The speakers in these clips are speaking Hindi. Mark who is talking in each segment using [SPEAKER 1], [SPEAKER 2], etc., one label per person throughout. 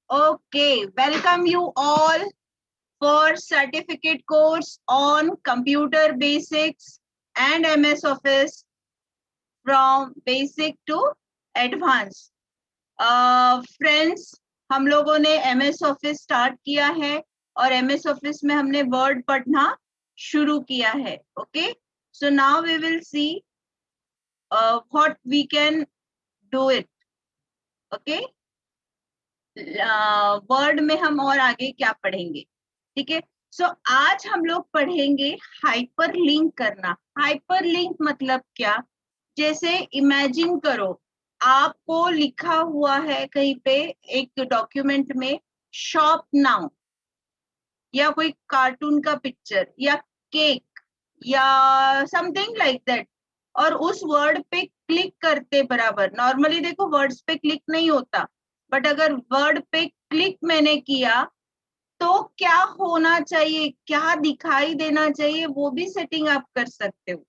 [SPEAKER 1] Okay, welcome you all for certificate course on computer basics and MS Office from basic to advanced. Friends, हम लोगों ने MS Office स्टार्ट किया है और MS Office में हमने वर्ड पढ़ना शुरू किया है. Okay, so now we will see what we can do it. Okay. Word में हम और आगे क्या पढ़ेंगे, ठीक है. सो आज हम लोग पढ़ेंगे हाइपर लिंक करना. हाइपर लिंक मतलब क्या, जैसे इमेजिन करो आपको लिखा हुआ है कहीं पे एक डॉक्यूमेंट में शॉप नाउ, या कोई कार्टून का पिक्चर या केक या समथिंग लाइक दैट, और उस वर्ड पे क्लिक करते बराबर, नॉर्मली देखो वर्ड्स पे क्लिक नहीं होता, बट अगर वर्ड पे क्लिक मैंने किया तो क्या होना चाहिए, क्या दिखाई देना चाहिए, वो भी सेटिंग आप कर सकते हो.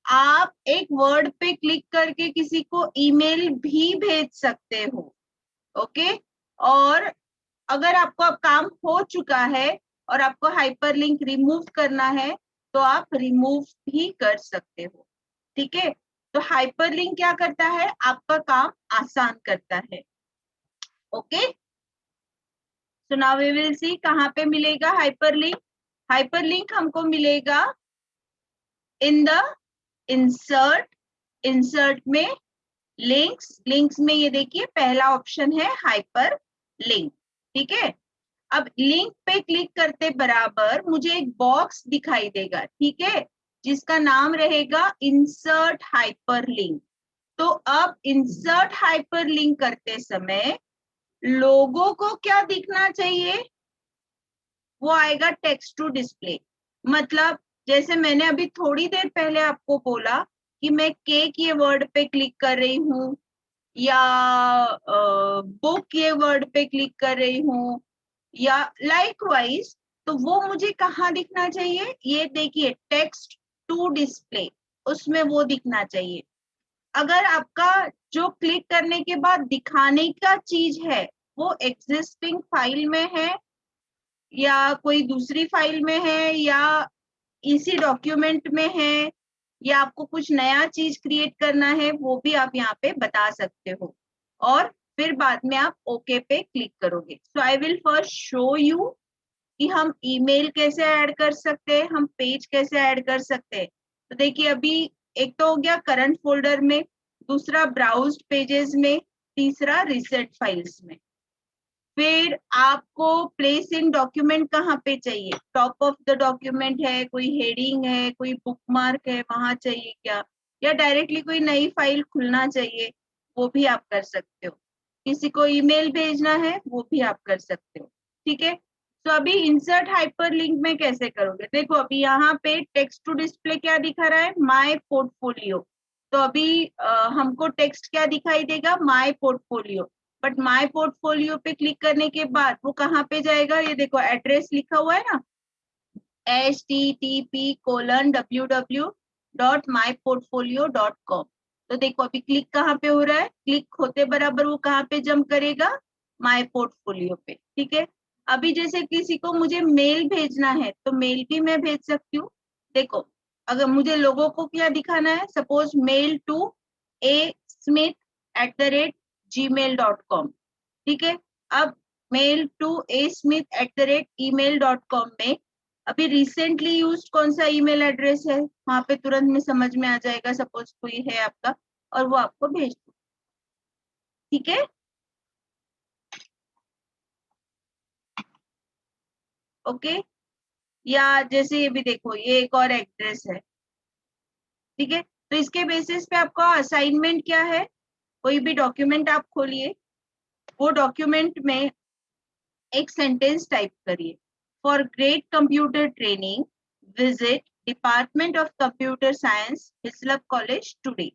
[SPEAKER 1] आप एक वर्ड पे क्लिक करके किसी को ईमेल भी भेज सकते हो. ओके, और अगर आपको अब काम हो चुका है और आपको हाइपरलिंक रिमूव करना है तो आप रिमूव भी कर सकते हो. ठीक है, तो हाइपरलिंक क्या करता है, आपका काम आसान करता है. Okay, so now we will see कहाँ पे मिलेगा हाइपरलिंक. हाइपरलिंक हमको मिलेगा इन द इंसर्ट. इंसर्ट में लिंक्स, लिंक्स में ये देखिए पहला ऑप्शन है हाइपर लिंक. ठीक है, अब लिंक पे क्लिक करते बराबर मुझे एक बॉक्स दिखाई देगा, ठीक है, जिसका नाम रहेगा इंसर्ट हाइपर लिंक. तो अब इंसर्ट हाइपर लिंक करते समय लोगों को क्या दिखना चाहिए, वो आएगा टेक्स्ट टू डिस्प्ले. मतलब जैसे मैंने अभी थोड़ी देर पहले आपको बोला कि मैं केक ये वर्ड पे क्लिक कर रही हूँ या बुक ये वर्ड पे क्लिक कर रही हूँ या लाइकवाइज, तो वो मुझे कहाँ दिखना चाहिए, ये देखिए टेक्स्ट टू डिस्प्ले, उसमें वो दिखना चाहिए. अगर आपका जो क्लिक करने के बाद दिखाने का चीज है वो एग्जिस्टिंग फाइल में है या कोई दूसरी फाइल में है या इसी डॉक्यूमेंट में है या आपको कुछ नया चीज क्रिएट करना है, वो भी आप यहाँ पे बता सकते हो और फिर बाद में आप ओके पे क्लिक करोगे. So I will first show you कि हम ईमेल कैसे ऐड कर सकते हैं, हम पेज कैसे ऐड कर सकते हैं. तो देखिए अभी एक तो हो गया करंट फोल्डर में, दूसरा ब्राउज्ड पेजेस में, तीसरा रिसेट फाइल्स में. फिर आपको प्लेस इन डॉक्यूमेंट कहाँ पे चाहिए, टॉप ऑफ द डॉक्यूमेंट है, कोई हेडिंग है, कोई बुकमार्क है, वहां चाहिए क्या, या डायरेक्टली कोई नई फाइल खुलना चाहिए, वो भी आप कर सकते हो. किसी को ईमेल भेजना है वो भी आप कर सकते हो. ठीक है, तो अभी इंसर्ट हाइपरलिंक में कैसे करोगे, देखो अभी यहाँ पे टेक्स्ट टू डिस्प्ले क्या दिखा रहा है, माय पोर्टफोलियो. तो अभी हमको टेक्स्ट क्या दिखाई देगा, my portfolio. But my portfolio पे क्लिक करने के बाद वो कहाँ पे जाएगा, ये देखो एड्रेस लिखा हुआ है ना, http://www.myportfolio.com. तो देखो अभी क्लिक कहाँ पे हो रहा है, क्लिक होते बराबर वो कहाँ पे जंप करेगा, माय पोर्टफोलियो पे. ठीक है, अभी जैसे किसी को मुझे मेल भेजना है तो मेल भी मैं भेज सकती हूँ. देखो अगर मुझे लोगों को क्या दिखाना है, suppose mail to a smith@gmail.com. ठीक है, अब मेल टू a smith@email.com में अभी रिसेंटली यूज कौन सा ईमेल एड्रेस है, वहां पे तुरंत में समझ में आ जाएगा, सपोज कोई है आपका और वो आपको भेज दो. ठीक है, ओके. या जैसे ये भी देखो ये एक और एड्रेस है. ठीक है, तो इसके बेसिस पे आपका असाइनमेंट क्या है, कोई भी डॉक्यूमेंट आप खोलिए, वो डॉक्यूमेंट में एक सेंटेंस टाइप करिए, for great computer training visit department of computer science Hislop college today.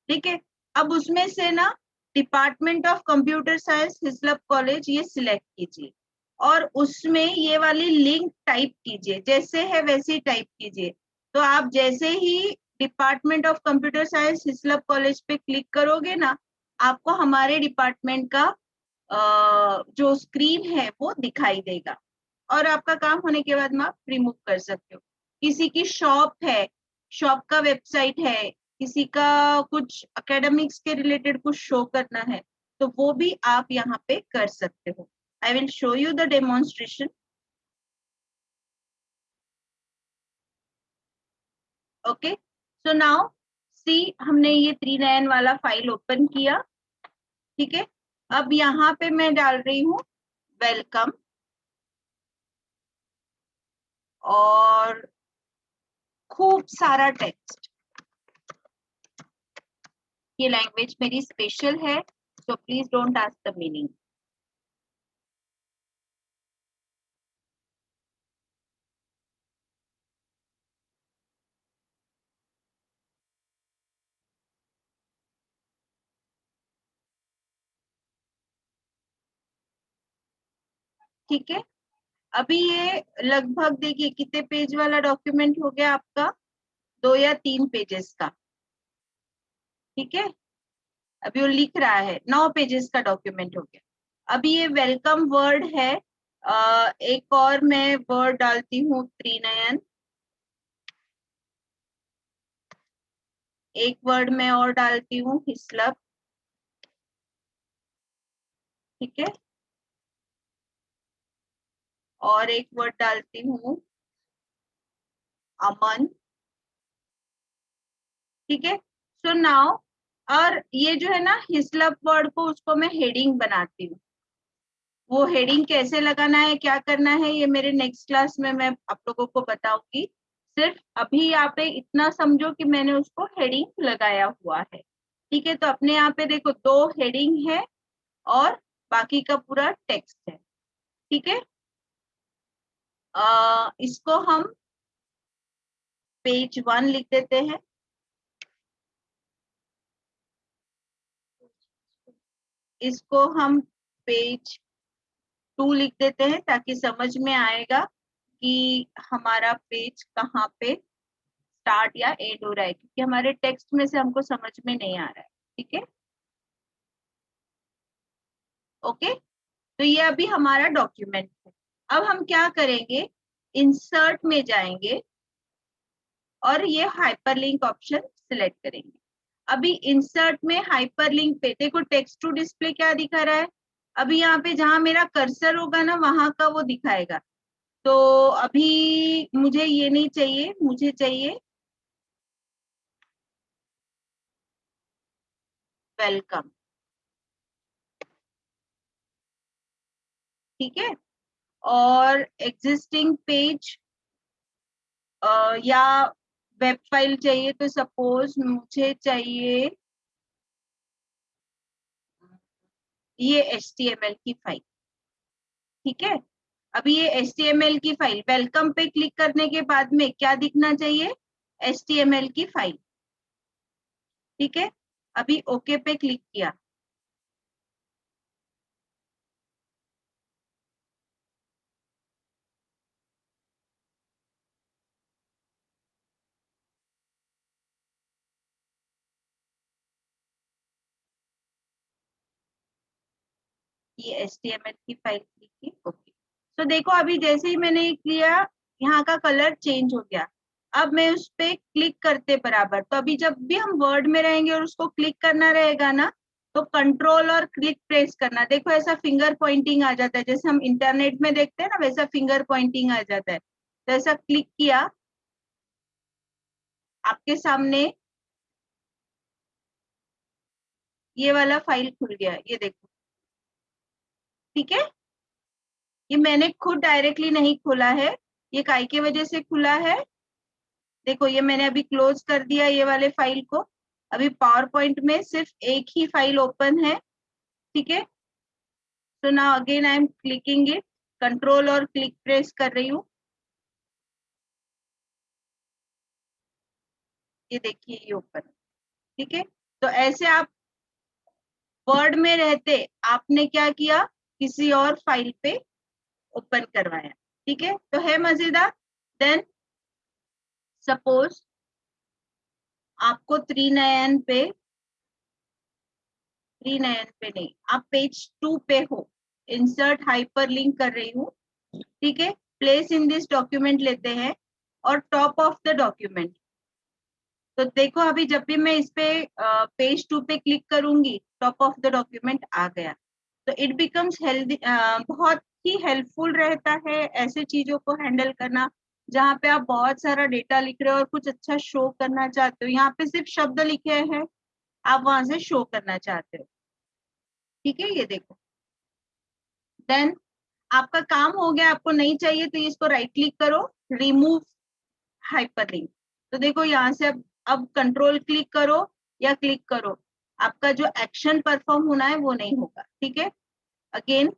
[SPEAKER 1] ठीक है, अब उसमें से ना department of computer science Hislop college ये सिलेक्ट कीजिए और उसमें ये वाली लिंक टाइप कीजिए, जैसे है वैसे टाइप कीजिए. तो आप जैसे ही department of computer science Hislop college पे क्लिक करोगे ना, आपको हमारे डिपार्टमेंट का जो स्क्रीन है वो दिखाई देगा, और आपका काम होने के बाद में आप रिमूव कर सकते हो। किसी की शॉप है, शॉप का वेबसाइट है, किसी का कुछ एकेडमिक्स के रिलेटेड कुछ शो करना है, तो वो भी आप यहाँ पे कर सकते हो। I will show you the demonstration. Okay, so now see, हमने ये 3nine वाला फाइल ओपन किया। ठीक है, अब यहाँ पे मैं डाल रही हूँ वेलकम, और खूब सारा टेक्स्ट। ये लैंग्वेज मेरी स्पेशल है, so please don't ask the meaning. ठीक है, अभी ये लगभग देखिए कितने पेज वाला डॉक्यूमेंट हो गया आपका, 2 या 3 पेजेस का। ठीक है, अभी वो लिख रहा है 9 पेजेस का डॉक्यूमेंट हो गया। अभी ये वेलकम वर्ड है, एक और मैं वर्ड डालती हूँ त्रिनयन, एक वर्ड मैं और डालती हूँ हिस्लप। ठीक है, और एक वर्ड डालती हूँ अमन। ठीक है, सो नाउ, और ये जो है ना हिस्लप वर्ड को, उसको मैं हेडिंग बनाती हूँ। वो हेडिंग कैसे लगाना है, क्या करना है, ये मेरे नेक्स्ट क्लास में मैं आप लोगों को बताऊंगी। सिर्फ अभी यहाँ पे इतना समझो कि मैंने उसको हेडिंग लगाया हुआ है। ठीक है, तो अपने यहाँ पे देखो 2 हेडिंग है और बाकी का पूरा टेक्स्ट है। ठीक है, इसको हम पेज 1 लिख देते हैं। इसको हम पेज 2 लिख देते हैं, ताकि समझ में आएगा कि हमारा पेज कहाँ पे स्टार्ट या एंड हो रहा है, क्योंकि हमारे टेक्स्ट में से हमको समझ में नहीं आ रहा है। ठीक है, ओके, तो ये अभी हमारा डॉक्यूमेंट है। अब हम क्या करेंगे, इंसर्ट में जाएंगे और ये हाइपरलिंक ऑप्शन सिलेक्ट करेंगे। अभी इंसर्ट में हाइपरलिंक पे देखो टेक्स्ट टू डिस्प्ले क्या दिखा रहा है। अभी यहाँ पे जहां मेरा कर्सर होगा ना, वहां का वो दिखाएगा। तो अभी मुझे ये नहीं चाहिए, मुझे चाहिए वेलकम। ठीक है, और एग्जिस्टिंग पेज या वेब फाइल चाहिए, तो सपोज मुझे चाहिए ये HTML की फाइल। ठीक है, अभी ये HTML की फाइल, वेलकम पे क्लिक करने के बाद में क्या दिखना चाहिए, HTML की फाइल। ठीक है, अभी ओके पे क्लिक किया। ये HTML की फाइल क्लिक की, ओके। तो देखो अभी जैसे ही मैंने किया, यहाँ का कलर चेंज हो गया। अब मैं उस पे क्लिक करते बराबर, तो अभी जब भी हम वर्ड में रहेंगे और उसको क्लिक करना रहेगा ना, तो कंट्रोल और क्लिक प्रेस करना। देखो ऐसा फिंगर पॉइंटिंग आ जाता है, जैसे हम इंटरनेट में देखते हैं ना, वैसा फिंगर पॉइंटिंग आ जाता है। तो ऐसा क्लिक किया, आपके सामने ये वाला फाइल खुल गया, ये देखो। ठीक है, ये मैंने खुद डायरेक्टली नहीं खोला है, ये काय की वजह से खुला है। देखो ये मैंने अभी क्लोज कर दिया ये वाले फाइल को। अभी पावर पॉइंट में सिर्फ एक ही फाइल ओपन है। ठीक है, तो now again I am clicking it, control और क्लिक प्रेस कर रही हूँ। ये देखिए ये ओपन। ठीक है, तो ऐसे आप वर्ड में रहते आपने क्या किया, किसी और फाइल पे ओपन करवाया। ठीक है, तो है मजेदार। देन सपोज आपको 3nine पे 3 नयन पे नहीं, आप पेज 2 पे हो, इंसर्ट हाइपर लिंक कर रही हूँ, ठीक है। प्लेस इन दिस डॉक्यूमेंट लेते हैं और टॉप ऑफ द डॉक्यूमेंट, तो देखो अभी जब भी मैं इस पे पेज 2 पे क्लिक करूंगी टॉप ऑफ द डॉक्यूमेंट आ गया, तो इट बिकम्स हेल्दी, बहुत ही हेल्पफुल रहता है ऐसे चीजों को हैंडल करना जहाँ पे आप बहुत सारा डेटा लिख रहे हो और कुछ अच्छा शो करना चाहते हो। यहाँ पे सिर्फ शब्द लिखे हैं, आप वहां से शो करना चाहते हो, ठीक है। ये देखो, देन आपका काम हो गया, आपको नहीं चाहिए तो इसको राइट क्लिक करो, रिमूव हाइपरलिंक। तो देखो यहाँ से अब कंट्रोल क्लिक करो या क्लिक करो, आपका जो एक्शन परफॉर्म होना है वो नहीं होगा, ठीक है। अगेन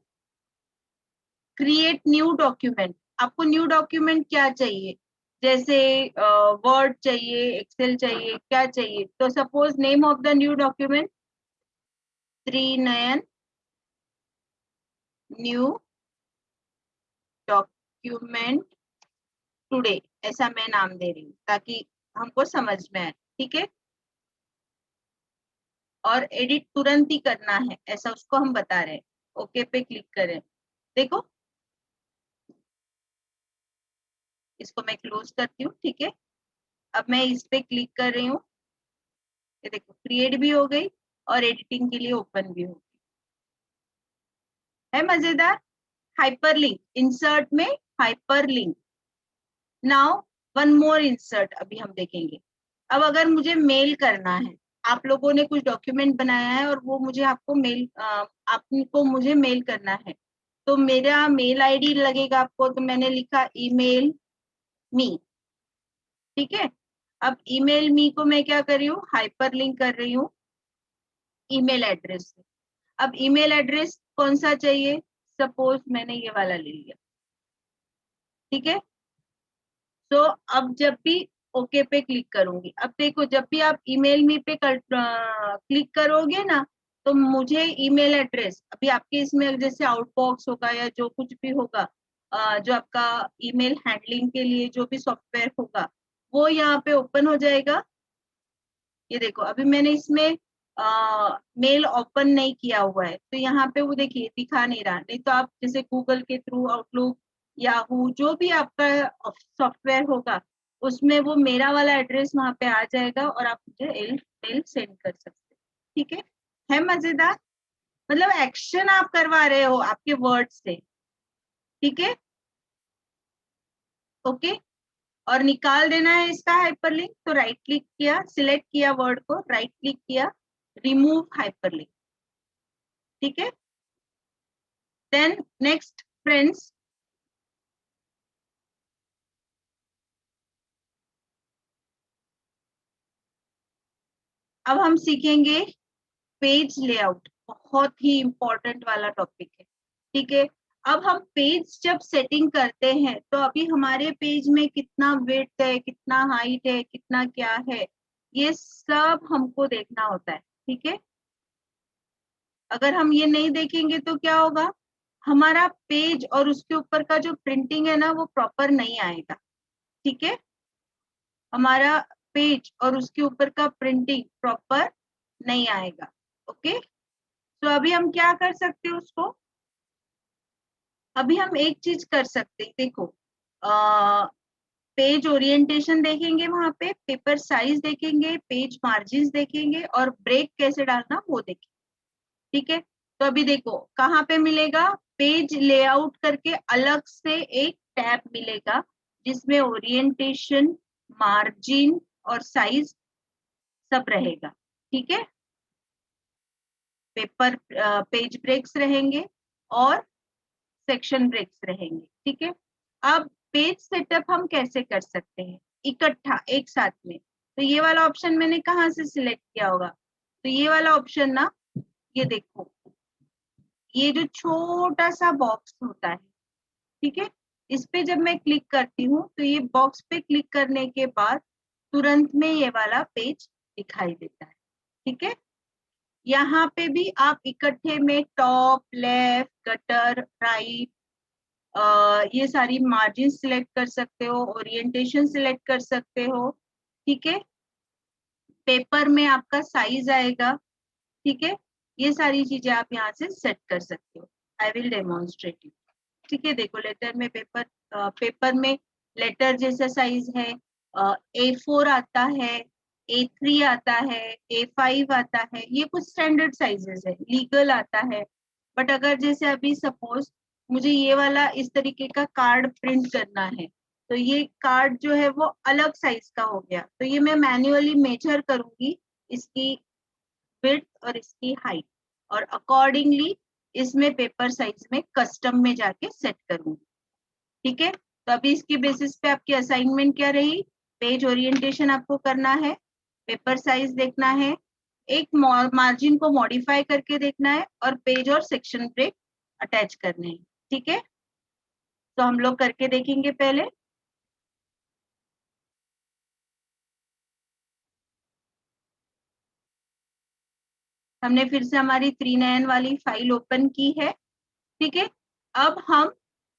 [SPEAKER 1] क्रिएट न्यू डॉक्यूमेंट, आपको न्यू डॉक्यूमेंट क्या चाहिए, जैसे वर्ड चाहिए, एक्सेल चाहिए, क्या चाहिए, तो suppose name of the new document 3 Nayan new document today, ऐसा मैं नाम दे रही हूँ ताकि हमको समझ में आए, ठीक है। और एडिट तुरंत ही करना है ऐसा उसको हम बता रहे हैं। ओके पे क्लिक करें, देखो इसको मैं क्लोज करती हूँ, ठीक है। अब मैं इस पे क्लिक कर रही हूँ, ये देखो क्रिएट भी हो गई और एडिटिंग के लिए ओपन भी हो गई, है मजेदार। हाइपरलिंक, इंसर्ट में hyperlink. Now one more insert अभी हम देखेंगे। अब अगर मुझे मेल करना है, आप लोगों ने कुछ डॉक्यूमेंट बनाया है और वो मुझे आपको मेल आपको मुझे मेल करना है, तो मेरा मेल आईडी लगेगा आपको, तो मैंने लिखा ईमेल मी, ठीक है। अब ईमेल मी को मैं क्या कर रही हूँ, हाइपर लिंक कर रही हूँ ईमेल एड्रेस से। अब ईमेल एड्रेस कौन सा चाहिए, सपोज मैंने ये वाला ले लिया, ठीक है। तो अब जब भी ओके पे क्लिक करूंगी, अब देखो जब भी आप ईमेल मी पे क्लिक करोगे ना, तो मुझे ईमेल एड्रेस अभी आपके इसमें जैसे आउटबॉक्स होगा या जो कुछ भी होगा, जो आपका ईमेल हैंडलिंग के लिए जो भी सॉफ्टवेयर होगा वो यहाँ पे ओपन हो जाएगा। ये देखो अभी मैंने इसमें मेल ओपन नहीं किया हुआ है, तो यहाँ पे वो देखिए दिखा नहीं रहा, नहीं तो आप जैसे गूगल के थ्रू आउटलुक, याहू, जो भी आपका सॉफ्टवेयर होगा उसमें वो मेरा वाला एड्रेस वहां पे आ जाएगा और आप मुझे मेल सेंड कर सकते हैं, ठीक है मजेदार। मतलब एक्शन आप करवा रहे हो आपके वर्ड से, ठीक है, ओके। और निकाल देना है इसका हाइपरलिंक, तो राइट क्लिक किया, सिलेक्ट किया वर्ड को, राइट क्लिक किया, रिमूव हाइपरलिंक, ठीक है। देन नेक्स्ट फ्रेंड्स, अब हम सीखेंगे पेज लेआउट, बहुत ही इंपॉर्टेंट वाला टॉपिक है, ठीक है। अब हम पेज जब सेटिंग करते हैं तो अभी हमारे पेज में कितना विड्थ है, कितना हाइट है, कितना क्या है, ये सब हमको देखना होता है, ठीक है। अगर हम ये नहीं देखेंगे तो क्या होगा, हमारा पेज और उसके ऊपर का जो प्रिंटिंग है ना वो प्रॉपर नहीं आएगा, ठीक है। हमारा पेज और उसके ऊपर का प्रिंटिंग प्रॉपर नहीं आएगा, ओके। तो अभी हम क्या कर सकते हैं उसको, अभी हम एक चीज कर सकते हैं, देखो पेज ओरिएंटेशन देखेंगे, वहां पे पेपर साइज देखेंगे, पेज मार्जिन देखेंगे और ब्रेक कैसे डालना वो देखेंगे, ठीक है। तो अभी देखो कहाँ पे मिलेगा, पेज लेआउट करके अलग से एक टैब मिलेगा जिसमें ओरिएंटेशन, मार्जिन और साइज सब रहेगा, ठीक है। पेपर पेज ब्रेक्स रहेंगे और सेक्शन ब्रेक्स रहेंगे, ठीक है। अब पेज सेटअप हम कैसे कर सकते हैं इकट्ठा एक साथ में, तो ये वाला ऑप्शन मैंने कहाँ से सिलेक्ट किया होगा, तो ये वाला ऑप्शन ना, ये देखो ये जो छोटा सा बॉक्स होता है, ठीक है, इस पे जब मैं क्लिक करती हूँ तो ये बॉक्स पे क्लिक करने के बाद तुरंत में ये वाला पेज दिखाई देता है, ठीक है। यहाँ पे भी आप इकट्ठे में टॉप, लेफ्ट, गटर, राइट, ये सारी मार्जिन सिलेक्ट कर सकते हो, ओरिएंटेशन सिलेक्ट कर सकते हो, ठीक है। पेपर में आपका साइज आएगा, ठीक है। ये सारी चीजें आप यहाँ से सेट कर सकते हो। I will demonstrate you. ठीक है, देखो लेटर में पेपर में लेटर जैसा साइज है, A4 आता है, A3 आता है, A5 आता है, ये कुछ स्टैंडर्ड साइजेस है। लीगल आता है, बट अगर जैसे अभी सपोज मुझे ये वाला इस तरीके का कार्ड प्रिंट करना है, तो ये कार्ड जो है वो अलग साइज का हो गया, तो ये मैं मैन्युअली मेजर करूंगी इसकी विड्थ और इसकी हाइट, और अकॉर्डिंगली इसमें पेपर साइज में कस्टम में जाके सेट करूंगी। ठीक है, तो अभी इसकी बेसिस पे आपकी असाइनमेंट क्या रही, पेज ओरिएंटेशन आपको करना है, पेपर साइज देखना है, एक मार्जिन को मॉडिफाई करके देखना है, और पेज और सेक्शन ब्रेक अटैच करने हैं। ठीक है, तो हम लोग करके देखेंगे पहले। हमने फिर से हमारी 3nine वाली फाइल ओपन की है। ठीक है, अब हम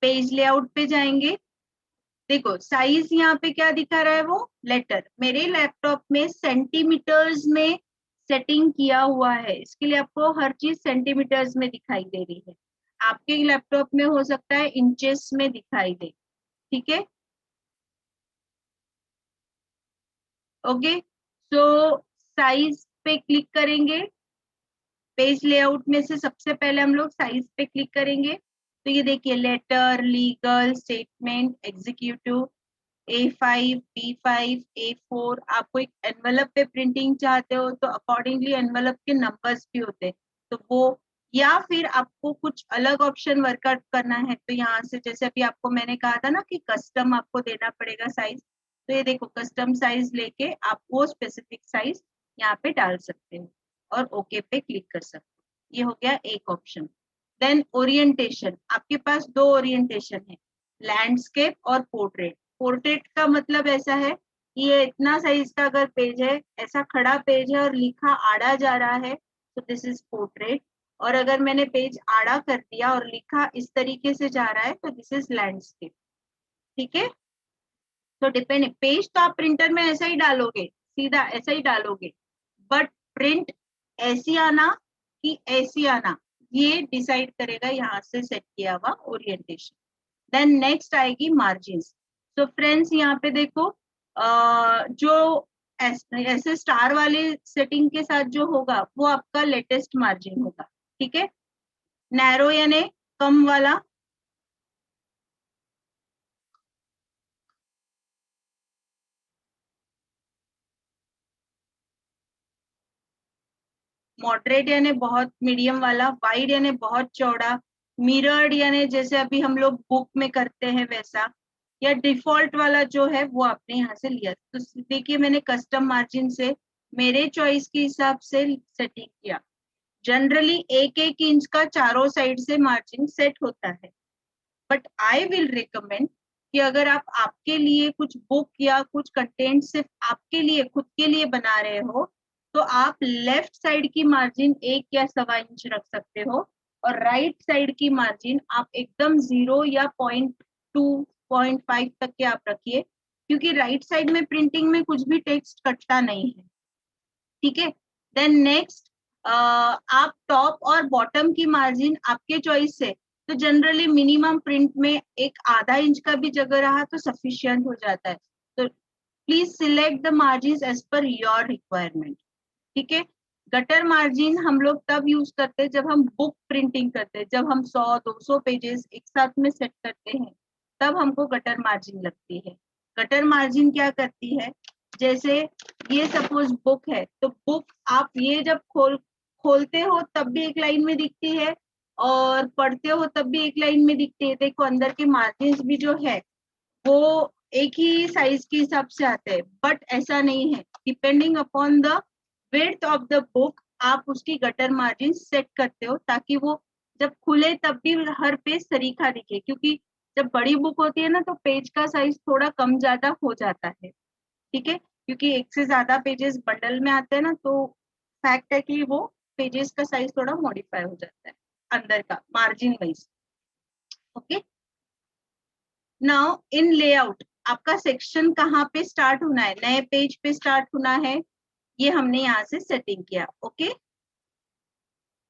[SPEAKER 1] पेज लेआउट पे जाएंगे। देखो साइज यहाँ पे क्या दिखा रहा है, वो लेटर मेरे लैपटॉप में सेंटीमीटर्स में सेटिंग किया हुआ है, इसके लिए आपको हर चीज सेंटीमीटर्स में दिखाई दे रही है। आपके लैपटॉप में हो सकता है इंचेस में दिखाई दे। ठीक है, ओके, सो साइज पे क्लिक करेंगे। पेज लेआउट में से सबसे पहले हम लोग साइज पे क्लिक करेंगे, तो ये देखिए letter, legal, statement, executive, A5, B5, A4। आपको एक एनवलप पे प्रिंटिंग चाहते हो तो अकॉर्डिंगली एनवलप के नंबर्स भी होते हैं, तो वो, या फिर आपको कुछ अलग ऑप्शन वर्कआउट करना है, तो यहाँ से जैसे अभी आपको मैंने कहा था ना कि कस्टम आपको देना पड़ेगा साइज, तो ये देखो कस्टम साइज लेके आप वो स्पेसिफिक साइज यहाँ पे डाल सकते हो और ओके पे क्लिक कर सकते हो। ये हो गया एक ऑप्शन। देन ओरिएंटेशन, आपके पास दो ओरिएंटेशन है, लैंडस्केप और पोर्ट्रेट। पोर्ट्रेट का मतलब ऐसा है कि ये इतना साइज का अगर पेज है, ऐसा खड़ा पेज है और लिखा आड़ा जा रहा है, तो दिस इज पोर्ट्रेट। और अगर मैंने पेज आड़ा कर दिया और लिखा इस तरीके से जा रहा है, तो दिस इज लैंडस्केप। ठीक है, तो डिपेंड, पेज तो आप प्रिंटर में ऐसा ही डालोगे, सीधा ऐसा ही डालोगे, बट प्रिंट ऐसी आना कि ऐसी आना, ये डिसाइड करेगा यहाँ से सेट किया हुआ ओरिएंटेशन। देन नेक्स्ट आएगी मार्जिन। तो फ्रेंड्स यहाँ पे देखो, जो ऐसे स्टार वाले सेटिंग के साथ जो होगा वो आपका लेटेस्ट मार्जिन होगा। ठीक है, नैरो यानी कम वाला, मॉडरेट यानी बहुत मीडियम वाला, वाइड यानी बहुत चौड़ा, मिरर्ड यानी जैसे अभी हम लोग बुक में करते हैं वैसा, या डिफॉल्ट वाला जो है वो आपने यहाँ से लिया। तो देखिए मैंने कस्टम मार्जिन से मेरे चॉइस के हिसाब से सेटिंग किया। जनरली 1-1 इंच का चारों साइड से मार्जिन सेट होता है, बट आई विल रिकमेंड कि अगर आप आपके लिए कुछ बुक या कुछ कंटेंट सिर्फ आपके लिए खुद के लिए बना रहे हो, तो आप लेफ्ट साइड की मार्जिन 1 या 1.25 इंच रख सकते हो, और राइट साइड की मार्जिन आप एकदम 0 या 0.2 0.5 तक के आप रखिए, क्योंकि राइट साइड में प्रिंटिंग में कुछ भी टेक्स्ट कटता नहीं है। ठीक है, देन नेक्स्ट, आप टॉप और बॉटम की मार्जिन आपके चॉइस से, तो जनरली मिनिमम प्रिंट में 1/2 इंच का भी जगह रहा तो सफिशियंट हो जाता है। तो please select the margin as per your requirement. ठीक है, गटर मार्जिन हम लोग तब यूज करते हैं जब हम बुक प्रिंटिंग करते हैं, जब हम 100-200 पेजेस एक साथ में सेट करते हैं, तब हमको गटर मार्जिन लगती है। गटर मार्जिन क्या करती है, जैसे ये सपोज बुक है, तो बुक आप ये जब खोलते हो तब भी एक लाइन में दिखती है, और पढ़ते हो तब भी एक लाइन में दिखती है। देखो अंदर के मार्जिन भी जो है वो एक ही साइज के हिसाब से आते हैं, बट ऐसा नहीं है, depending upon the width of the book आप उसकी गटर मार्जिन सेट करते हो, ताकि वो जब खुले तब भी हर पेज सरीखा दिखे, क्योंकि जब बड़ी बुक होती है ना तो पेज का साइज थोड़ा कम ज्यादा हो जाता है। ठीक है, क्योंकि एक से ज्यादा पेजेस बंडल में आते हैं ना, तो फैक्ट है कि वो पेजेस का साइज थोड़ा मॉडिफाई हो जाता है अंदर का margin wise. Okay, now in layout आपका सेक्शन कहाँ पे स्टार्ट होना है, नए पेज पे स्टार्ट होना है, ये हमने यहाँ से सेटिंग किया। ओके, नाउ इन लेआउट आपका सेक्शन कहाँ पे स्टार्ट होना है, नए पेज पे स्टार्ट होना है, ये हमने यहाँ से सेटिंग किया। ओके, नाउ इन लेआउट आपका सेक्शन कहाँ पे स्टार्ट होना है, नए पेज पे स्टार्ट होना है, ये हमने यहाँ से सेटिंग किया। ओके,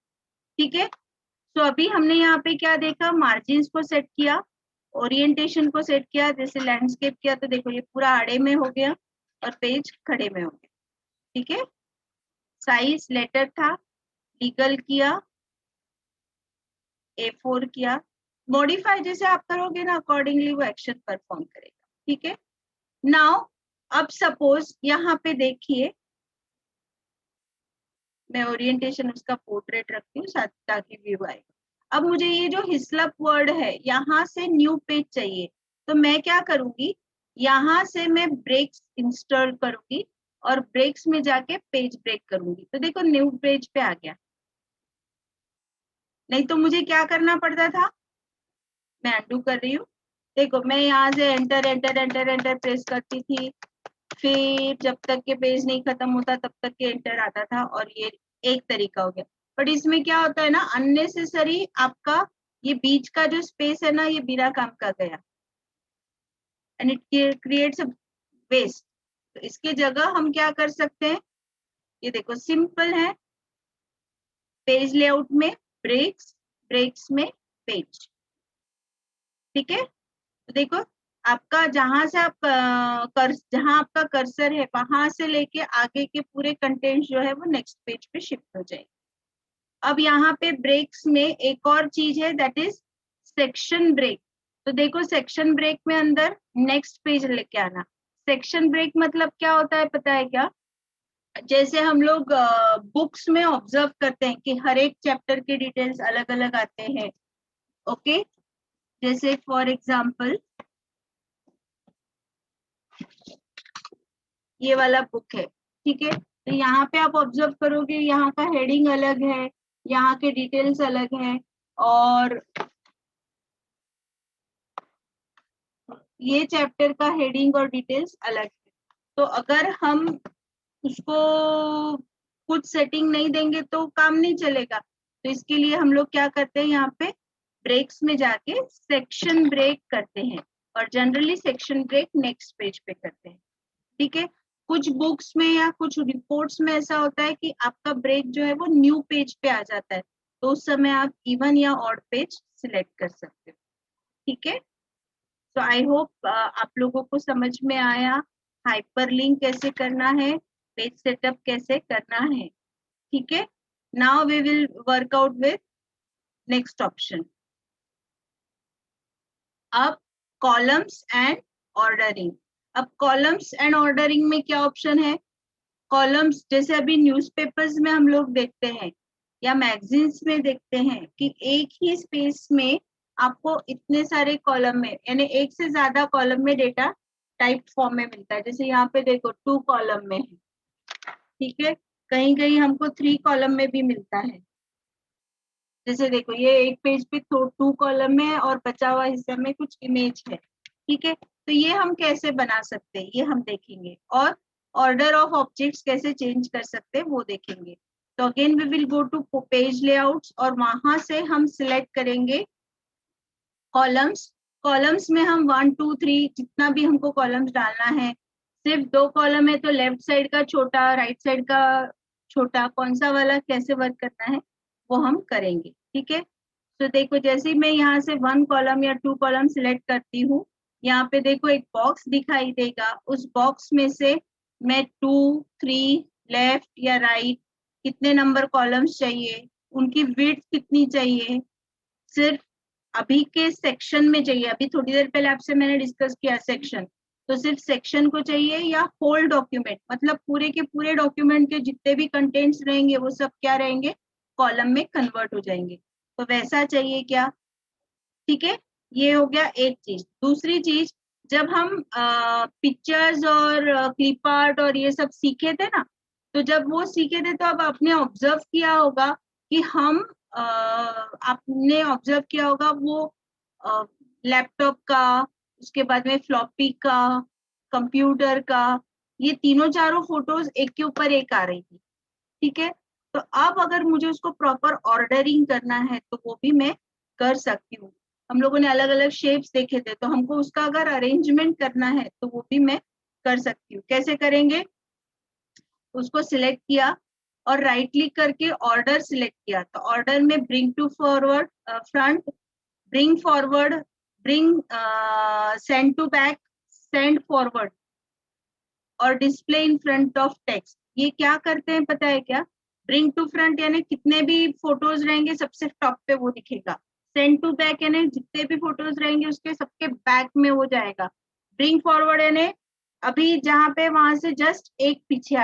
[SPEAKER 1] ठीक है। तो अभी हमने यहाँ पे क्या देखा, मार्जिन्स को सेट किया, ओरिएंटेशन को सेट किया, जैसे लैंडस्केप किया तो देखो ये पूरा आड़े में हो गया और पेज खड़े में हो गया। ठीक है, साइज लेटर था, लीगल किया, A4 किया, मॉडिफाई जैसे आप करोगे ना अकॉर्डिंगली वो एक्शन परफॉर्म करेगा। ठीक है, नाउ अब सपोज यहाँ पे देखिए, मैं ओरिएंटेशन उसका पोर्ट्रेट रखती हूँ साथ ताकि व्यू आएगा। अब मुझे ये जो हिस्लप वर्ड है यहाँ से न्यू पेज चाहिए, तो मैं क्या करूंगी, यहाँ से मैं ब्रेक्स इंस्टॉल करूंगी और ब्रेक्स में जाके पेज ब्रेक करूंगी, तो देखो न्यू पेज पे आ गया। नहीं तो मुझे क्या करना पड़ता था, मैं अंडू कर रही हूँ, देखो मैं यहाँ से enter enter enter enter press करती थी, फिर जब तक के पेज नहीं खत्म होता तब तक के एंटर आता था, और ये एक तरीका हो गया। बट इसमें क्या होता है ना, अननेसेसरी आपका ये बीच का जो स्पेस है ना, ये बिना काम का गया एंड इट क्रिएट्स वेस्ट। तो इसके जगह हम क्या कर सकते हैं, ये देखो सिंपल है, पेज लेआउट में ब्रेक्स, ब्रेक्स में पेज। ठीक है, तो देखो आपका जहां से आप जहां आपका कर्सर है वहां से लेके आगे के पूरे कंटेंट जो है वो नेक्स्ट पेज पे शिफ्ट हो जाएंगे। अब यहाँ पे ब्रेक्स में एक और चीज है, दैट इज सेक्शन ब्रेक। तो देखो सेक्शन ब्रेक में अंदर नेक्स्ट पेज लेके आना। सेक्शन ब्रेक मतलब क्या होता है पता है क्या, जैसे हम लोग बुक्स में ऑब्जर्व करते हैं कि हर एक चैप्टर के डिटेल्स अलग अलग आते हैं। ओके, जैसे फॉर एग्जाम्पल ये वाला बुक है, ठीक है, तो यहाँ पे आप ऑब्जर्व करोगे यहाँ का हेडिंग अलग है, यहाँ के डिटेल्स अलग है, और ये चैप्टर का हेडिंग और डिटेल्स अलग है। तो अगर हम उसको कुछ सेटिंग नहीं देंगे तो काम नहीं चलेगा। तो इसके लिए हम लोग क्या करते हैं, यहाँ पे ब्रेक्स में जाके सेक्शन ब्रेक करते हैं, और generally section break next page पे करते हैं। ठीक है, कुछ बुक्स में या कुछ रिपोर्ट्स में ऐसा होता है कि आपका ब्रेक जो है वो न्यू पेज पे आ जाता है, तो उस समय आप इवन या ऑड पेज सिलेक्ट कर सकते हो। ठीक है, तो आई होप आप लोगों को समझ में आया हाइपरलिंक कैसे करना है, पेज सेटअप कैसे करना है। ठीक है, now we will work out with next option. अब कॉलम्स एंड ऑर्डरिंग। अब कॉलम्स एंड ऑर्डरिंग में क्या ऑप्शन है, कॉलम्स जैसे अभी न्यूज़पेपर्स में हम लोग देखते हैं या मैगजीन्स में देखते हैं कि एक ही स्पेस में आपको इतने सारे कॉलम में, यानी एक से ज्यादा कॉलम में डेटा टाइप फॉर्म में मिलता है। जैसे यहाँ पे देखो 2 कॉलम में है, ठीक है, कहीं कहीं हमको 3 कॉलम में भी मिलता है। जैसे देखो ये एक पेज पे 2 कॉलम में है और बचा हुआ हिस्सा में कुछ इमेज है। ठीक है, तो ये हम कैसे बना सकते हैं ये हम देखेंगे, और ऑर्डर ऑफ ऑब्जेक्ट्स कैसे चेंज कर सकते हैं वो देखेंगे। तो again we will go to page layouts और वहां से हम सिलेक्ट करेंगे कॉलम्स। कॉलम्स में हम 1 2 3 जितना भी हमको कॉलम्स डालना है, सिर्फ 2 कॉलम है तो लेफ्ट साइड का छोटा, राइट साइड का छोटा, कौन सा वाला कैसे वर्क करना है वो हम करेंगे। ठीक है, तो देखो जैसे ही मैं यहाँ से 1 कॉलम या 2 कॉलम सिलेक्ट करती हूँ, यहाँ पे देखो एक बॉक्स दिखाई देगा, उस बॉक्स में से मैं 2 3 लेफ्ट या राइट कितने नंबर कॉलम्स चाहिए, उनकी विड्थ कितनी चाहिए, सिर्फ अभी के सेक्शन में चाहिए, अभी थोड़ी देर पहले आपसे मैंने डिस्कस किया सेक्शन, तो सिर्फ सेक्शन को चाहिए या होल डॉक्यूमेंट, मतलब पूरे के पूरे डॉक्यूमेंट के जितने भी कंटेंट्स रहेंगे वो सब क्या रहेंगे, कॉलम में कन्वर्ट हो जाएंगे, तो वैसा चाहिए क्या। ठीक है, ये हो गया एक चीज। दूसरी चीज, जब हम पिक्चर्स और क्लिप आर्ट और ये सब सीखे थे ना, तो जब वो सीखे थे तो अब आपने ऑब्जर्व किया होगा कि हम आपने ऑब्जर्व किया होगा वो लैपटॉप का, उसके बाद में फ्लॉपी का, कंप्यूटर का, ये तीनों चारों फोटोज एक के ऊपर एक आ रही थी। ठीक है, तो अब अगर मुझे उसको प्रॉपर ऑर्डरिंग करना है तो वो भी मैं कर सकती हूँ। हम लोगों ने अलग अलग शेप्स देखे थे, तो हमको उसका अगर अरेंजमेंट करना है तो वो भी मैं कर सकती हूँ। कैसे करेंगे, उसको सिलेक्ट किया और राइट क्लिक करके ऑर्डर सिलेक्ट किया, तो ऑर्डर में bring to forward, front, bring forward, bring, send to back, send forward और display in front of text. ये क्या करते हैं पता है क्या? ब्रिंग टू फ्रंट यानी कितने भी फोटोज रहेंगे सबसे टॉप पे वो दिखेगा। सेंड टू बैक यानी जितने भी फोटोज रहेंगे उसके सबके बैक में हो जाएगा। ब्रिंग फॉरवर्ड यानी अभी जहाँ पे वहां से जस्ट एक पीछे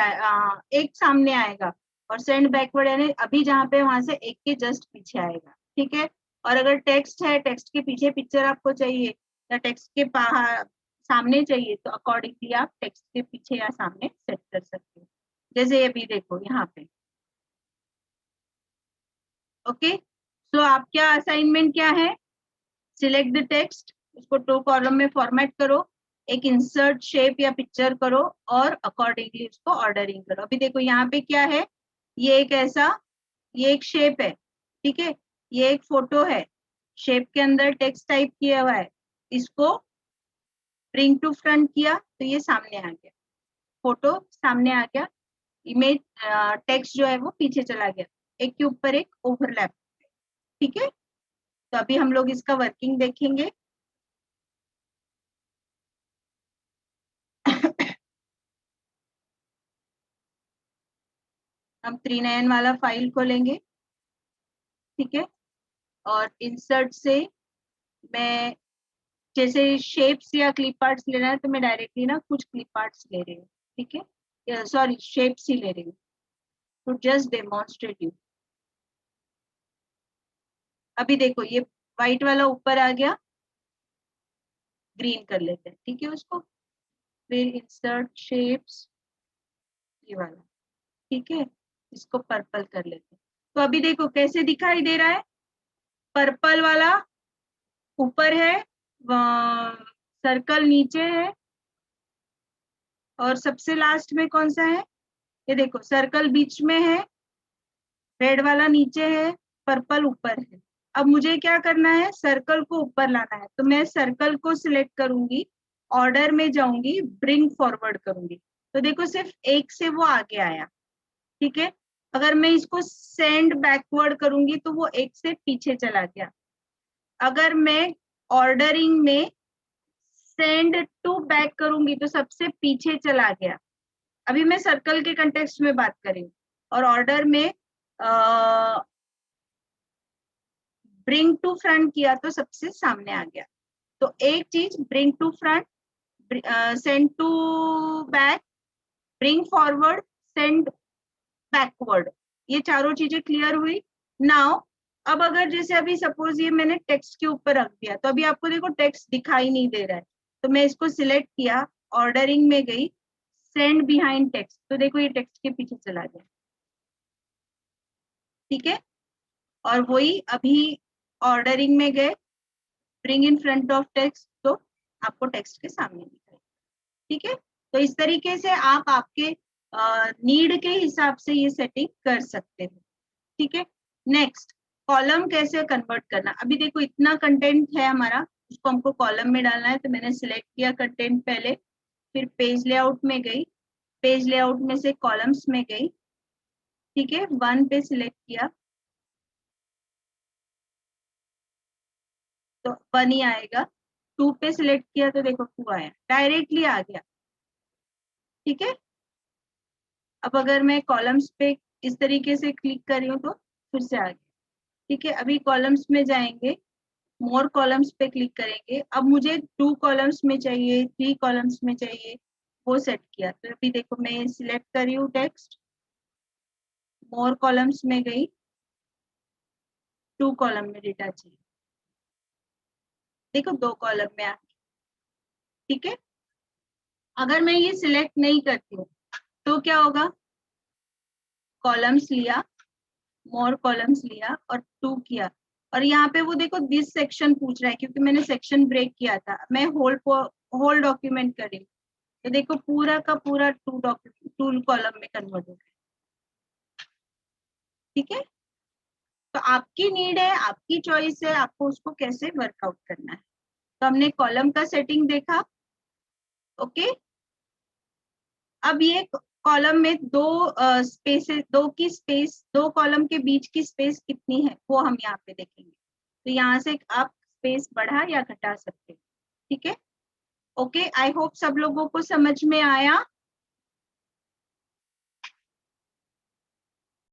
[SPEAKER 1] एक सामने आएगा। और सेंड बैकवर्ड यानी अभी जहाँ पे वहां से एक के जस्ट पीछे आएगा। ठीक है। और अगर टेक्स्ट है, टेक्स्ट के पीछे पिक्चर आपको चाहिए या टेक्स्ट के सामने चाहिए, तो अकॉर्डिंगली आप टेक्स्ट के पीछे या सामने सेट कर सकते हो। जैसे अभी देखो यहाँ पे। ओके, सो आप क्या असाइनमेंट क्या है? सिलेक्ट द टेक्स्ट, उसको 2 कॉलम में फॉर्मेट करो, एक इंसर्ट शेप या पिक्चर करो और अकॉर्डिंगली उसको ऑर्डरिंग करो। अभी देखो यहाँ पे क्या है, ये एक ऐसा, ये एक शेप है। ठीक है, ये एक फोटो है, शेप के अंदर टेक्स्ट टाइप किया हुआ है। इसको ब्रिंग टू फ्रंट किया तो ये सामने आ गया, फोटो सामने आ गया, इमेज टेक्स्ट जो है वो पीछे चला गया, एक के ऊपर एक ओवरलैप। ठीक है, तो अभी हम लोग इसका वर्किंग देखेंगे। हम 3nine वाला फाइल खोलेंगे। ठीक है, और इंसर्ट से मैं जैसे शेप्स या क्लिप आर्ट्स लेना है तो मैं डायरेक्टली ना कुछ क्लिप आर्ट्स ले रही हूँ। ठीक है, सॉरी शेप्स ही ले रही हूँ टू जस्ट डेमोन्स्ट्रेट यू। अभी देखो ये व्हाइट वाला ऊपर आ गया, ग्रीन कर लेते हैं। ठीक है, उसको फिर इंसर्ट शेप्स, ये वाला। ठीक है, इसको पर्पल कर लेते हैं। तो अभी देखो कैसे दिखाई दे रहा है, पर्पल वाला ऊपर है, सर्कल नीचे है, और सबसे लास्ट में कौन सा है? ये देखो सर्कल बीच में है, रेड वाला नीचे है, पर्पल ऊपर है। अब मुझे क्या करना है, सर्कल को ऊपर लाना है, तो मैं सर्कल को सिलेक्ट करूंगी, ऑर्डर में जाऊंगी, ब्रिंग फॉरवर्ड करूंगी, तो देखो सिर्फ एक से वो आगे आया। ठीक है, अगर मैं इसको सेंड बैकवर्ड करूंगी तो वो एक से पीछे चला गया। अगर मैं ऑर्डरिंग में सेंड टू बैक करूंगी तो सबसे पीछे चला गया। अभी मैं सर्कल के कंटेक्स्ट में बात करी, और ऑर्डर में ब्रिंग टू फ्रंट किया तो सबसे सामने आ गया। तो एक चीज bring to front, send to back, bring forward, send backward, ये चारों चीजें क्लियर हुई। नाउ अब अगर जैसे अभी सपोज ये मैंने टेक्स्ट के ऊपर रख दिया, तो अभी आपको देखो टेक्स्ट दिखाई नहीं दे रहा है, तो मैं इसको सिलेक्ट किया, ऑर्डरिंग में गई, सेंड बिहाइंड टेक्स्ट, तो देखो ये टेक्स्ट के पीछे चला गया। ठीक है, और वही अभी ऑर्डरिंग में गए, bring in front of text, तो आपको टेक्स्ट के सामने दिखाई। ठीक है, तो इस तरीके से आप आपके नीड के हिसाब से ये सेटिंग कर सकते हो। ठीक है, नेक्स्ट कॉलम कैसे कन्वर्ट करना। अभी देखो इतना कंटेंट है हमारा, उसको हमको कॉलम में डालना है, तो मैंने सिलेक्ट किया कंटेंट पहले, फिर पेज लेआउट में गई, पेज लेआउट में से कॉलम्स में गई। ठीक है, 1 पे सिलेक्ट किया तो 1 ही आएगा, 2 पे सिलेक्ट किया तो देखो 2 आया, डायरेक्टली आ गया। ठीक है, अब अगर मैं कॉलम्स पे इस तरीके से क्लिक कर रही हूँ तो फिर से आ गया। ठीक है, अभी कॉलम्स में जाएंगे, मोर कॉलम्स पे क्लिक करेंगे, अब मुझे 2 कॉलम्स में चाहिए, 3 कॉलम्स में चाहिए, वो सेट किया, तो अभी देखो मैं सिलेक्ट कर रही हूँ टेक्स्ट, मोर कॉलम्स में गई, 2 कॉलम में डेटा चाहिए, देखो 2 कॉलम में आ गई। ठीक है, अगर मैं ये सिलेक्ट नहीं करती हूँ तो क्या होगा, कॉलम्स लिया, मोर कॉलम्स लिया और 2 किया, और यहाँ पे वो देखो दिस सेक्शन पूछ रहा है, क्योंकि मैंने सेक्शन ब्रेक किया था, मैं होल डॉक्यूमेंट कर रही हूँ, तो देखो पूरा का पूरा 2 कॉलम में कन्वर्ट हो गया। ठीक है, तो आपकी नीड है, आपकी चॉइस है, आपको उसको कैसे वर्कआउट करना है। तो हमने कॉलम का सेटिंग देखा। ओके, अब ये कॉलम में दो स्पेसेस, दो कॉलम के बीच की स्पेस कितनी है वो हम यहाँ पे देखेंगे। तो यहाँ से आप स्पेस बढ़ा या घटा सकते हैं। ठीक है, ओके, आई होप सब लोगों को समझ में आया।